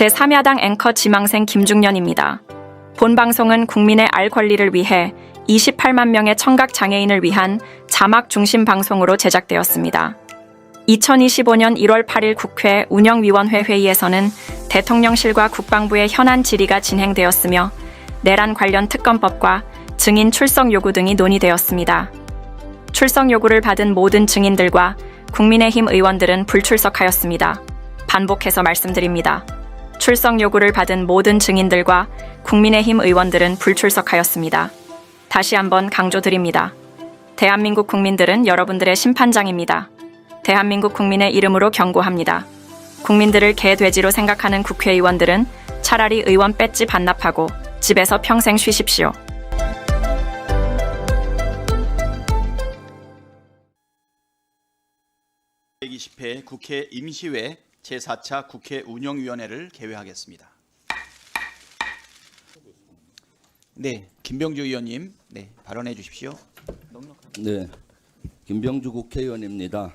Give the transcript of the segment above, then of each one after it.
제3야당 앵커 지망생 김중년입니다. 본 방송은 국민의 알 권리를 위해 28만 명의 청각 장애인을 위한 자막 중심 방송으로 제작되었습니다. 2025년 1월 8일 국회 운영위원회 회의에서는 대통령실과 국방부의 현안 질의가 진행되었으며 내란 관련 특검법과 증인 출석 요구 등이 논의되었습니다. 출석 요구를 받은 모든 증인들과 국민의힘 의원들은 불출석하였습니다. 반복해서 말씀드립니다. 출석 요구를 받은 모든 증인들과 국민의힘 의원들은 불출석하였습니다. 다시 한번 강조드립니다. 대한민국 국민들은 여러분들의 심판장입니다. 대한민국 국민의 이름으로 경고합니다. 국민들을 개돼지로 생각하는 국회의원들은 차라리 의원 배지 반납하고 집에서 평생 쉬십시오. 제120회 국회 임시회 제4차 국회 운영위원회를 개회하겠습니다. 네, 김병주 의원님, 발언해 주십시오. 네, 김병주 국회의원입니다.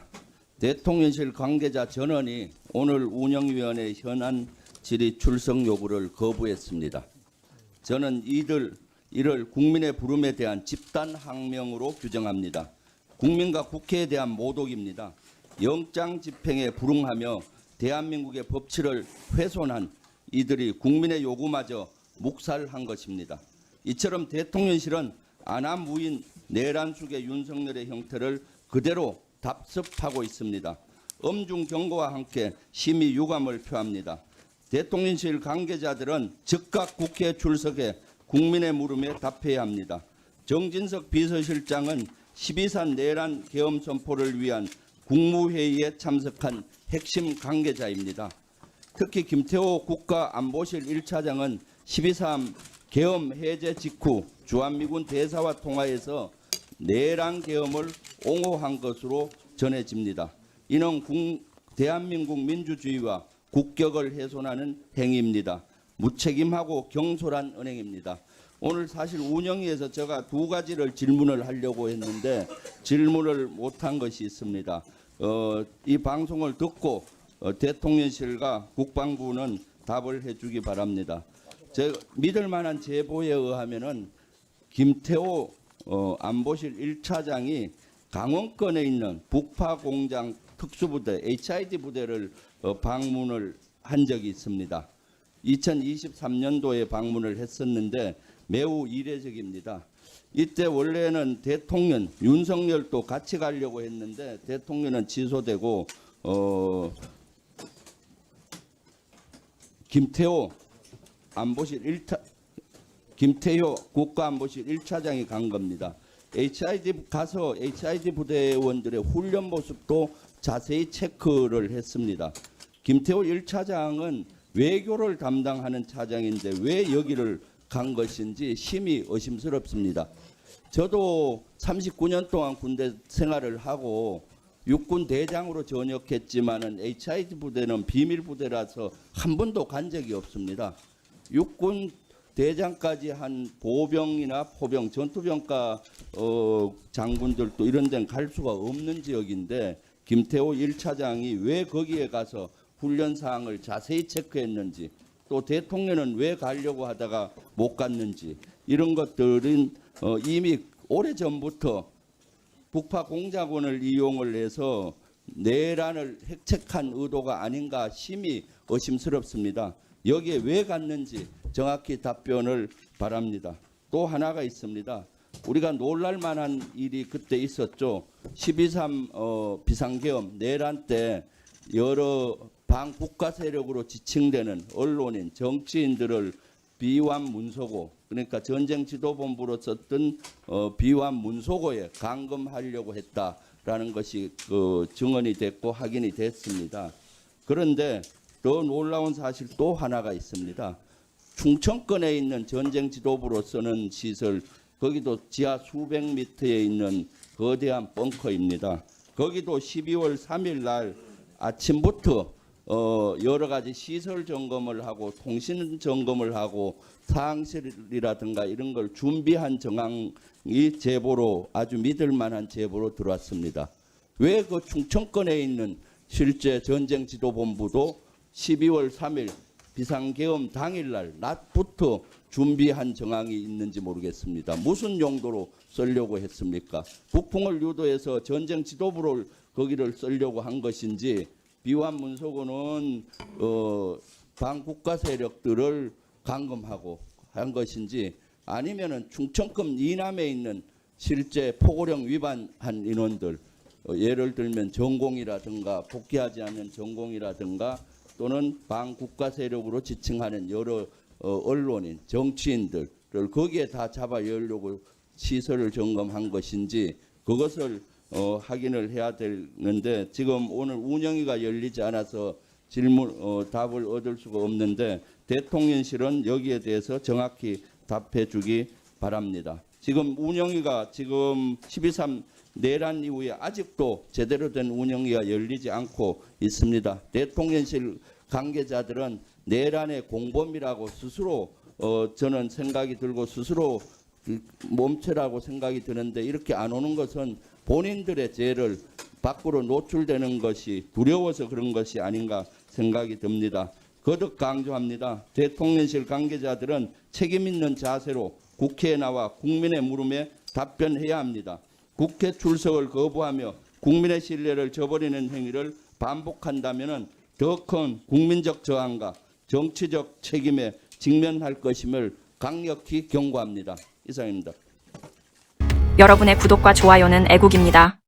대통령실 관계자 전원이 오늘 운영위원회 현안 질의 출석 요구를 거부했습니다. 저는 이를 국민의 부름에 대한 집단 항명으로 규정합니다. 국민과 국회에 대한 모독입니다. 영장 집행에 불응하며 대한민국의 법치를 훼손한 이들이 국민의 요구마저 묵살한 것입니다. 이처럼 대통령실은 안하무인 내란 속의 윤석열의 형태를 그대로 답습하고 있습니다. 엄중 경고와 함께 심히 유감을 표합니다. 대통령실 관계자들은 즉각 국회에 출석해 국민의 물음에 답해야 합니다. 정진석 비서실장은 12.3 내란 계엄 선포를 위한 국무회의에 참석한 핵심 관계자입니다. 특히 김태호 국가안보실 1차장은 12.3 계엄 해제 직후 주한미군 대사와 통화에서 내란 계엄을 옹호한 것으로 전해집니다. 이는 대한민국 민주주의와 국격을 훼손하는 행위입니다. 무책임하고 경솔한 은행입니다. 오늘 사실 운영위에서 제가 두 가지를 질문을 하려고 했는데 질문을 못한 것이 있습니다. 이 방송을 듣고 대통령실과 국방부는 답을 해주기 바랍니다. 제가 믿을 만한 제보에 의하면은 김태호 안보실 1차장이 강원권에 있는 북파공장 특수부대 HID 부대를 방문을 한 적이 있습니다. 2023년도에 방문을 했었는데 매우 이례적입니다. 이때 원래는 대통령 윤석열도 같이 가려고 했는데 대통령은 취소되고 김태호 국가안보실 1차장이 간 겁니다. 가서 HID 부대원들의 훈련 모습도 자세히 체크를 했습니다. 김태호 1차장은 외교를 담당하는 차장인데 왜 여기를 간 것인지 심히 의심스럽습니다. 저도 39년 동안 군대 생활을 하고 육군 대장으로 전역했지만은 HID 부대는 비밀 부대라서 한 번도 간 적이 없습니다. 육군 대장까지 한 보병이나 포병, 전투병과 장군들도 이런 데는 갈 수가 없는 지역인데 김태호 1차장이 왜 거기에 가서 훈련 사항을 자세히 체크했는지 또 대통령은 왜 가려고 하다가 못 갔는지 이런 것들은 이미 오래전부터 북파 공작원을 이용을 해서 내란을 획책한 의도가 아닌가 심히 의심스럽습니다. 여기에 왜 갔는지 정확히 답변을 바랍니다. 또 하나가 있습니다. 우리가 놀랄 만한 일이 그때 있었죠. 12.3 비상계엄 내란 때 여러 반국가 세력으로 지칭되는 언론인, 정치인들을 비완 문서고, 그러니까 전쟁지도본부로 썼던 비완 문서고에 감금하려고 했다라는 것이 증언이 됐고 확인이 됐습니다. 그런데 더 놀라운 사실 또 하나가 있습니다. 충청권에 있는 전쟁지도부로 쓰는 시설, 거기도 지하 수백 미터에 있는 거대한 벙커입니다. 거기도 12월 3일 날 아침부터 여러 가지 시설 점검을 하고 통신 점검을 하고 사항실이라든가 이런 걸 준비한 정황이 제보로 아주 믿을 만한 제보로 들어왔습니다. 왜 그 충청권에 있는 실제 전쟁지도본부도 12월 3일 비상계엄 당일날 낮부터 준비한 정황이 있는지 모르겠습니다. 무슨 용도로 쓰려고 했습니까? 북풍을 유도해서 전쟁 지도부를 거기를 쓰려고 한 것인지, 비완 문서고는 반국가 세력들을 감금하고 한 것인지, 아니면은 충청권 이남에 있는 실제 포고령 위반한 인원들, 예를 들면 전공이라든가 복귀하지 않은 전공이라든가 또는 반국가 세력으로 지칭하는 여러 언론인, 정치인들을 거기에 다 잡아 열려고 시설을 점검한 것인지, 그것을 확인을 해야 되는데, 지금 오늘 운영위가 열리지 않아서 답을 얻을 수가 없는데, 대통령실은 여기에 대해서 정확히 답해 주기 바랍니다. 지금 운영위가 지금 12.3 내란 이후에 아직도 제대로 된 운영위가 열리지 않고 있습니다. 대통령실 관계자들은 내란의 공범이라고 스스로 저는 생각이 들고 스스로 몸체라고 생각이 드는데, 이렇게 안 오는 것은 본인들의 죄를 밖으로 노출되는 것이 두려워서 그런 것이 아닌가 생각이 듭니다. 거듭 강조합니다. 대통령실 관계자들은 책임 있는 자세로 국회에 나와 국민의 물음에 답변해야 합니다. 국회 출석을 거부하며 국민의 신뢰를 저버리는 행위를 반복한다면 더 큰 국민적 저항과 정치적 책임에 직면할 것임을 강력히 경고합니다. 이상입니다. 여러분의 구독과 좋아요는 애국입니다.